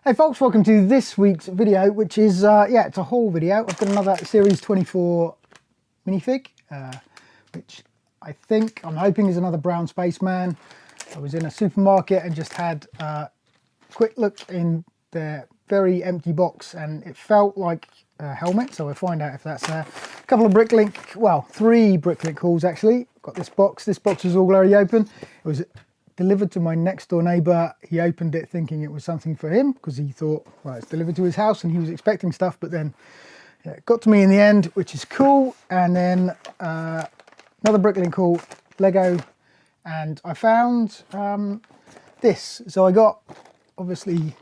Hey folks, welcome to this week's video, which is, it's a haul video. I've got another Series 24 minifig, which I'm hoping is another brown spaceman. I was in a supermarket and just had a quick look in their very empty box and it felt like a helmet, so I'll find out if that's there. A couple of Bricklink, well, 3 Bricklink hauls actually. Got this box was already open. It was delivered to my next door neighbour. He opened it thinking it was something for him because he thought, well, it's delivered to his house and he was expecting stuff, but then it got to me in the end, which is cool. And then another Bricklink haul, Lego, and I found this. So I got obviously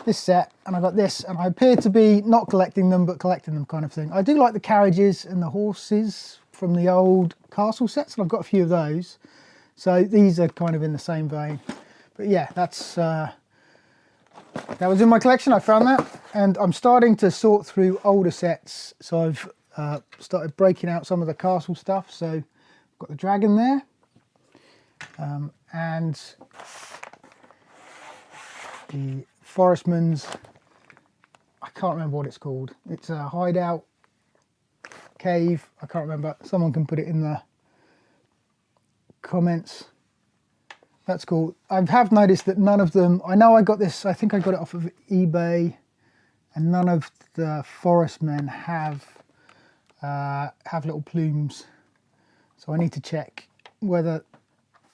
this set and I got this, and I appear to be not collecting them but collecting them kind of thing. I do like the carriages and the horses from the old castle sets, and I've got a few of those. So these are kind of in the same vein. But yeah, that was in my collection. I found that, and I'm starting to sort through older sets. So I've started breaking out some of the castle stuff. So I've got the dragon there, and the forestman's, I can't remember what it's called. It's a hideout cave. I can't remember. Someone can put it in the comments. That's cool. I have noticed that none of them, I know I got this, I think I got it off of eBay, and none of the forestmen have little plumes, so I need to check whether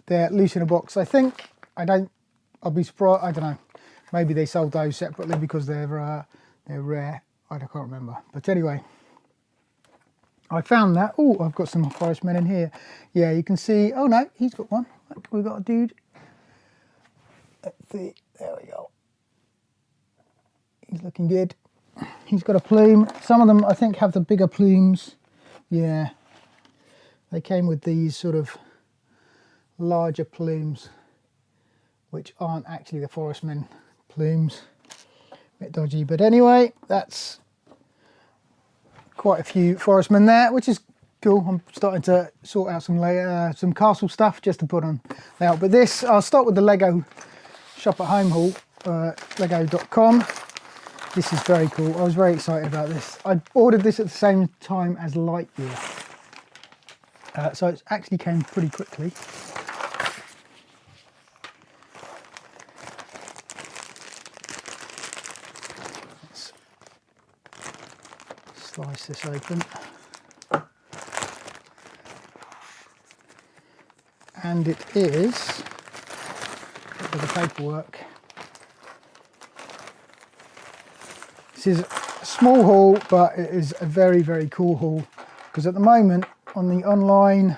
they're loose in a box. I'll be surprised. I don't know, maybe they sold those separately because they're rare. I can't remember, but anyway, I found that. Oh, I've got some forestmen in here. Yeah, you can see. Oh no, he's got one. Look, we've got a dude. Let's see. There we go. He's looking good. He's got a plume. Some of them, I think, have the bigger plumes. Yeah. They came with these sort of larger plumes, which aren't actually the forestmen plumes. A bit dodgy, but anyway, that's quite a few forestmen there, which is cool. I'm starting to sort out some castle stuff just to put on layout. But this, I'll start with the Lego shop at home haul, lego.com. This is very cool. I was very excited about this. I ordered this at the same time as Lightyear, so it actually came pretty quickly. Slice this open, and it is with the paperwork. This is a small haul, but it is a very, very cool haul, because at the moment on the online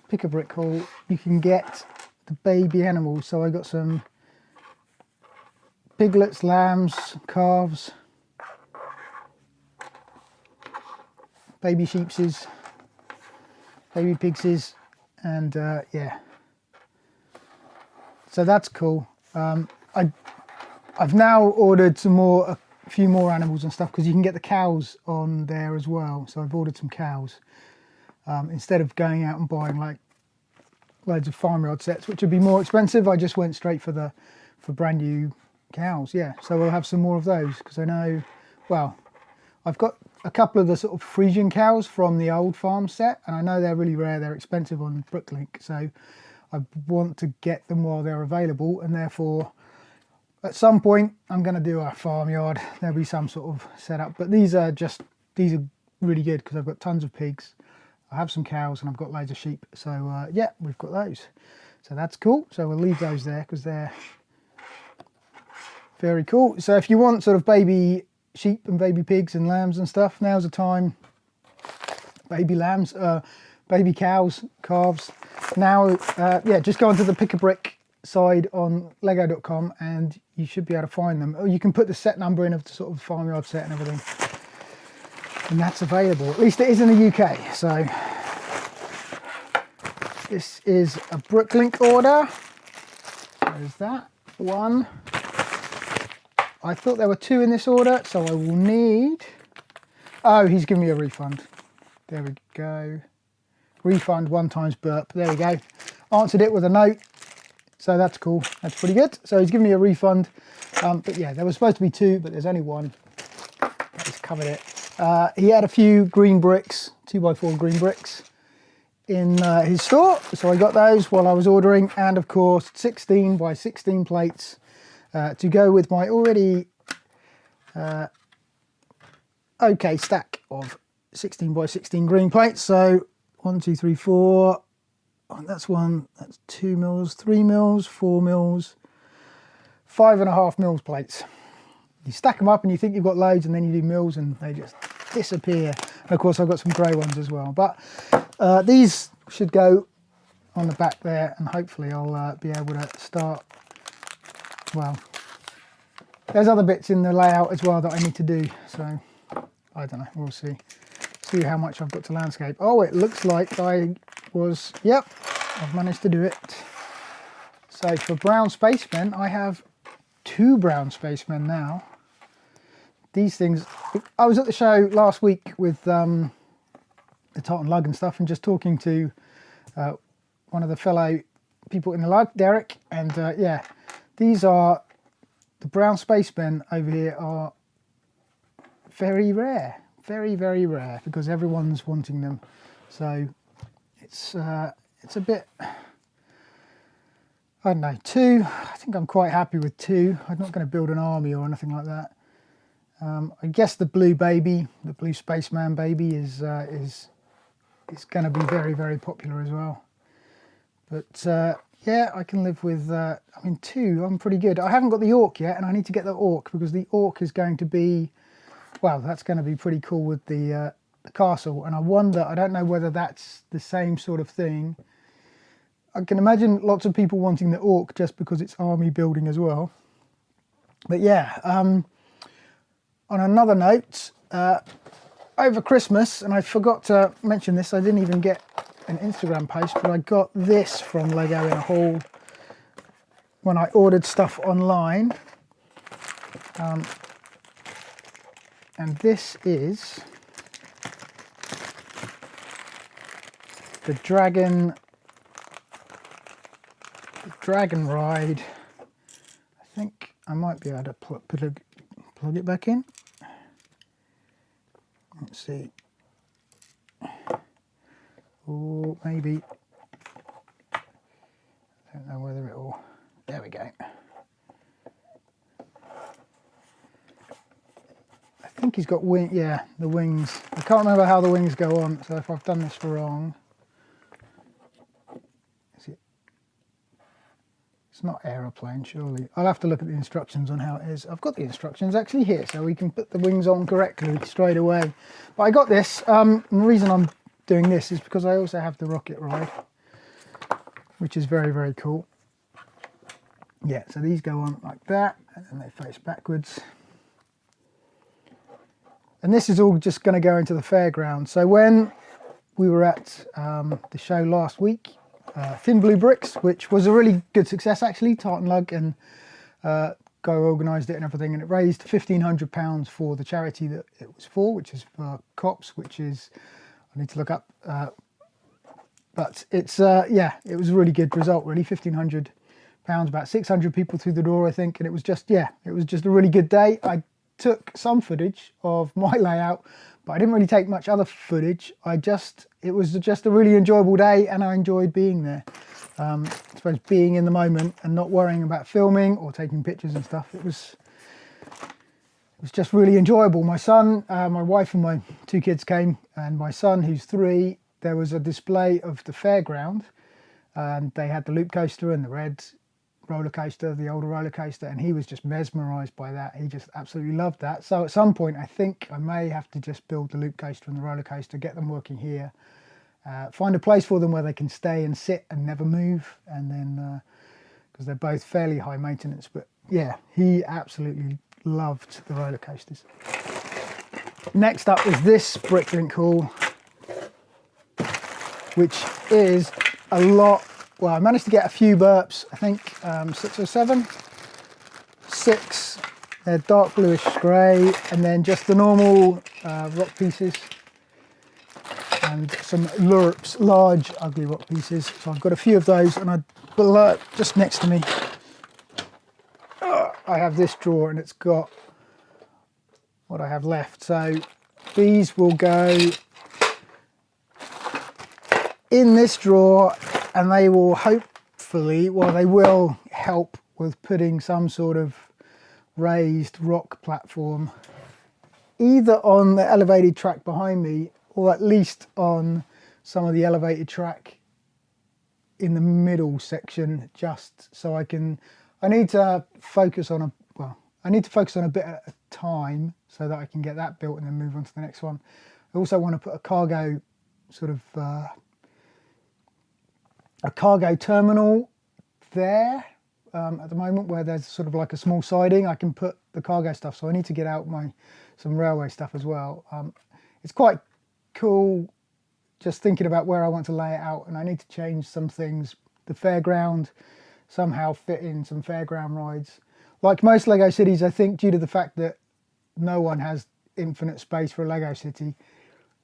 pick-a-brick haul you can get the baby animals. So I got some piglets, lambs, calves, baby sheepses, baby pigses, and yeah, so that's cool. I've now ordered a few more animals and stuff, because you can get the cows on there as well. So I've ordered some cows instead of going out and buying like loads of farmyard sets, which would be more expensive. I just went straight for brand new cows. Yeah, so we'll have some more of those, because I know, well, I've got a couple of the sort of Frisian cows from the old farm set, and I know they're really rare, they're expensive on Bricklink, so I want to get them while they're available, and therefore at some point I'm going to do a farmyard. There'll be some sort of setup, but these are really good because I've got tons of pigs, I have some cows, and I've got loads of sheep. So yeah, we've got those, so that's cool. So we'll leave those there because they're very cool. So if you want sort of baby sheep and baby pigs and lambs and stuff, now's the time. Baby lambs, baby cows, calves. Now, yeah, just go onto the pick-a-brick side on lego.com and you should be able to find them. Or you can put the set number in of the sort of farmyard set and everything, and that's available. At least it is in the UK. So this is a Bricklink order. There's that one. I thought there were 2 in this order, so I will need... Oh, he's giving me a refund. There we go. Refund 1 times burp. There we go. Answered it with a note. so that's cool. That's pretty good. So he's given me a refund. But yeah, there was supposed to be 2, but there's only 1. That just covered it. He had a few green bricks, 2x4 green bricks in his store. So I got those while I was ordering. And of course, 16 by 16 plates to go with my already okay stack of 16 by 16 green plates. So 1, 2, 3, 4. Oh, that's 1, that's 2 mils, 3 mils, 4 mils, 5.5 mils plates. You stack them up and you think you've got loads, and then you do mils and they just disappear. And of course I've got some grey ones as well, but these should go on the back there, and hopefully I'll be able to start. Well, there's other bits in the layout as well that I need to do, so I don't know, we'll see how much I've got to landscape. Oh, it looks like yep, I've managed to do it. So for brown spacemen, I have 2 brown spacemen now. These things, I was at the show last week with the Tartan Lug and stuff, and just talking to one of the fellow people in the lug, Derek, and yeah, these are, the brown spacemen over here are very rare, very, very rare, because everyone's wanting them. So it's a bit, I don't know, 2, I think I'm quite happy with 2. I'm not going to build an army or anything like that. I guess the blue baby, the blue spaceman baby is going to be very, very popular as well. But yeah, I can live with, I mean 2, I'm pretty good. I haven't got the orc yet, and I need to get the orc, because the orc is going to be, well, that's going to be pretty cool with the castle. And I wonder, I don't know whether that's the same sort of thing. I can imagine lots of people wanting the orc just because it's army building as well. But yeah, on another note, over Christmas, and I forgot to mention this, I didn't even get an Instagram post, but I got this from Lego in a haul when I ordered stuff online. And this is the Dragon Ride. I think I might be able to plug it back in. Let's see. Or maybe, I don't know whether it will, there we go. I think he's got wing, yeah, the wings. I can't remember how the wings go on, so if I've done this wrong. It's not aeroplane, surely. I'll have to look at the instructions on how it is. I've got the instructions actually here, so we can put the wings on correctly straight away. But I got this, and the reason I'm doing this is because I also have the rocket ride, which is very, very cool. Yeah, so these go on like that, and then they face backwards. And this is all just going to go into the fairground. So when we were at the show last week, Thin Blue Bricks, which was a really good success actually, Tartan Lug and Go organised it and everything, and it raised £1,500 for the charity that it was for, which is for COPS, which is, I need to look up, but it's, yeah, it was a really good result really, £1,500, about 600 people through the door I think, and it was just, yeah, it was just a really good day. I took some footage of my layout, but I didn't really take much other footage. It was just a really enjoyable day, and I enjoyed being there. I suppose being in the moment and not worrying about filming or taking pictures and stuff. It was just really enjoyable. My son, my wife and my 2 kids came, and my son, who's 3, there was a display of the fairground, and they had the loop coaster and the red roller coaster, the older roller coaster, and he was just mesmerized by that. He just absolutely loved that. So at some point I think I may have to just build the loop coaster and the roller coaster, get them working here, find a place for them where they can stay and sit and never move, and then because they're both fairly high maintenance. But yeah, he absolutely loved the roller coasters. Next up is this Bricklink haul, which is a lot. Well, I managed to get a few burps, I think 6 or 7. 6, they're dark bluish grey, and then just the normal rock pieces. and some lurps, large ugly rock pieces. So I've got a few of those, and just next to me I have this drawer, and it's got what I have left. So these will go in this drawer, and they will hopefully, well, they will help with putting some sort of raised rock platform either on the elevated track behind me, or at least on some of the elevated track in the middle section, just so I need to focus on a bit at a time so that I can get that built and then move on to the next one. I also want to put a cargo a cargo terminal there at the moment, where there's sort of like a small siding. I can put the cargo stuff, so I need to get out some railway stuff as well. It's quite cool just thinking about where I want to lay it out, and I need to change some things. The Fairground, somehow fit in some Fairground rides. Like most Lego cities, I think due to the fact that no one has infinite space for a Lego city,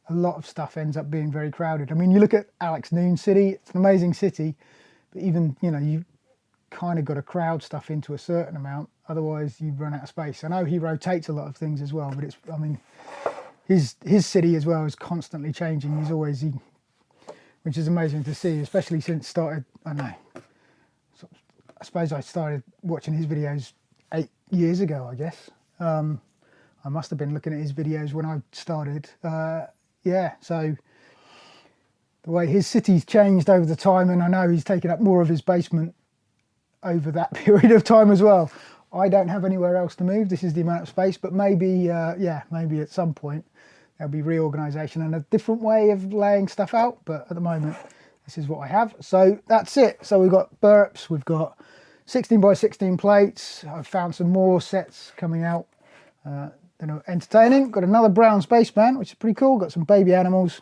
a lot of stuff ends up being very crowded. I mean, you look at Alex Noon's city, it's an amazing city, but even, you know, you kind of got to crowd stuff into a certain amount, otherwise you run out of space. I know he rotates a lot of things as well, but I mean, his city as well is constantly changing. Which is amazing to see, especially since I suppose I started watching his videos 8 years ago, I guess. I must have been looking at his videos when I started. Yeah, so the way his city's changed over the time, and I know he's taken up more of his basement over that period of time as well. I don't have anywhere else to move. This is the amount of space, but maybe, maybe at some point there'll be reorganisation and a different way of laying stuff out. But at the moment, this is what I have. So that's it. So we've got burps, we've got 16 by 16 plates. I've found some more sets coming out that are entertaining. Got another brown spaceman, which is pretty cool. Got some baby animals.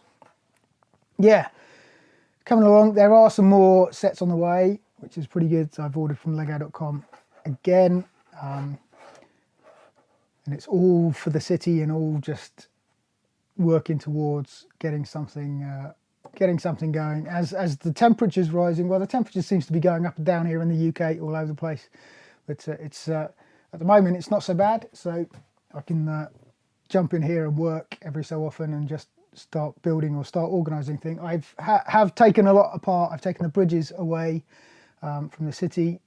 Yeah, coming along. There are some more sets on the way, which is pretty good. So I've ordered from lego.com again. And it's all for the city and all just working towards getting something going. As the temperature's rising, well, the temperature seems to be going up and down here in the UK, all over the place. But it's at the moment it's not so bad, so I can jump in here and work every so often and just start building or start organising things. Have taken a lot apart. I've taken the bridges away from the city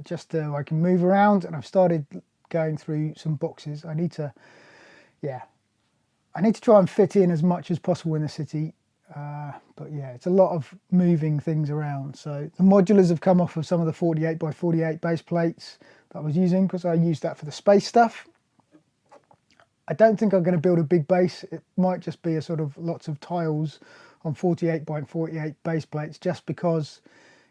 just so I can move around, and I've started going through some boxes. I need to try and fit in as much as possible in the city. But yeah, it's a lot of moving things around. So the modulars have come off of some of the 48 by 48 base plates that I was using, because I used that for the space stuff. I don't think I'm going to build a big base. It might just be a sort of lots of tiles on 48 by 48 base plates, just because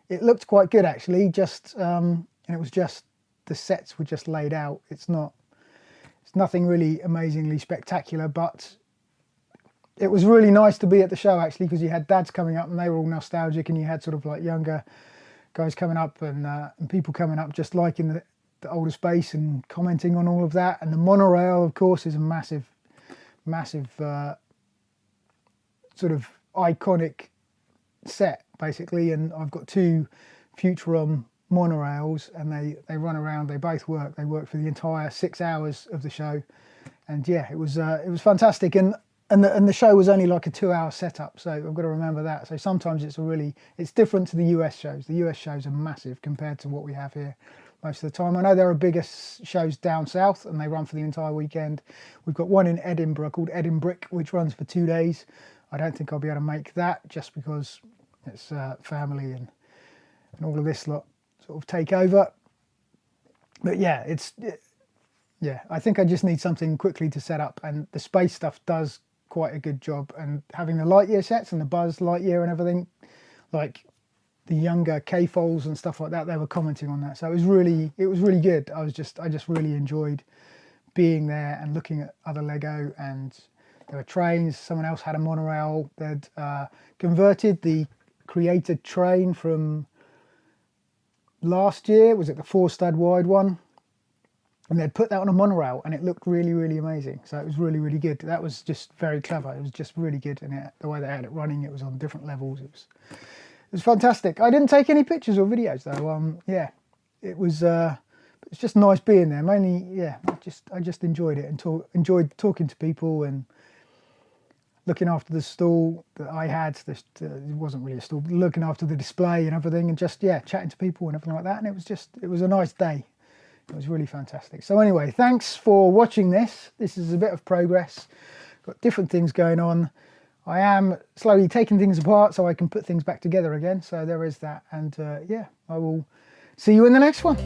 it looked quite good actually. And it was just, the sets were just laid out. It's nothing really amazingly spectacular, but it was really nice to be at the show actually, because you had dads coming up and they were all nostalgic, and you had sort of like younger guys coming up and people coming up just liking the older space and commenting on all of that. And the monorail, of course, is a massive sort of iconic set basically. And I've got 2 Futurum monorails, and they run around. They both work. They work for the entire 6 hours of the show. And yeah, it was fantastic. And the show was only like a 2-hour setup, so I've got to remember that. So sometimes it's different to the US shows. The US shows are massive compared to what we have here most of the time. I know there are bigger shows down south, and they run for the entire weekend. We've got one in Edinburgh called DunksterBricks, which runs for 2 days. I don't think I'll be able to make that, just because it's family and all of this lot sort of take over. But yeah, I think I just need something quickly to set up, and the space stuff does quite a good job. And having the Lightyear sets and the Buzz Lightyear and everything, like the younger K-Foals and stuff like that, they were commenting on that. So it was really good. I just really enjoyed being there and looking at other Lego. And there were trains. Someone else had a monorail. They'd converted the created train from last year. Was it the 4-stud wide one? and they'd put that on a monorail, and it looked really, really amazing. So it was really, really good. That was just very clever. It was just really good, and the way they had it running, it was on different levels. It was fantastic. I didn't take any pictures or videos though. Yeah, it was. It's just nice being there. Mainly, yeah, I just enjoyed it and enjoyed talking to people and looking after the stall that I had. It wasn't really a stall, but looking after the display and everything, and just, yeah, chatting to people and everything like that. And it was a nice day. It was really fantastic. So anyway, thanks for watching this. This is a bit of progress. Got different things going on. I am slowly taking things apart so I can put things back together again. So there is that. And yeah, I will see you in the next one.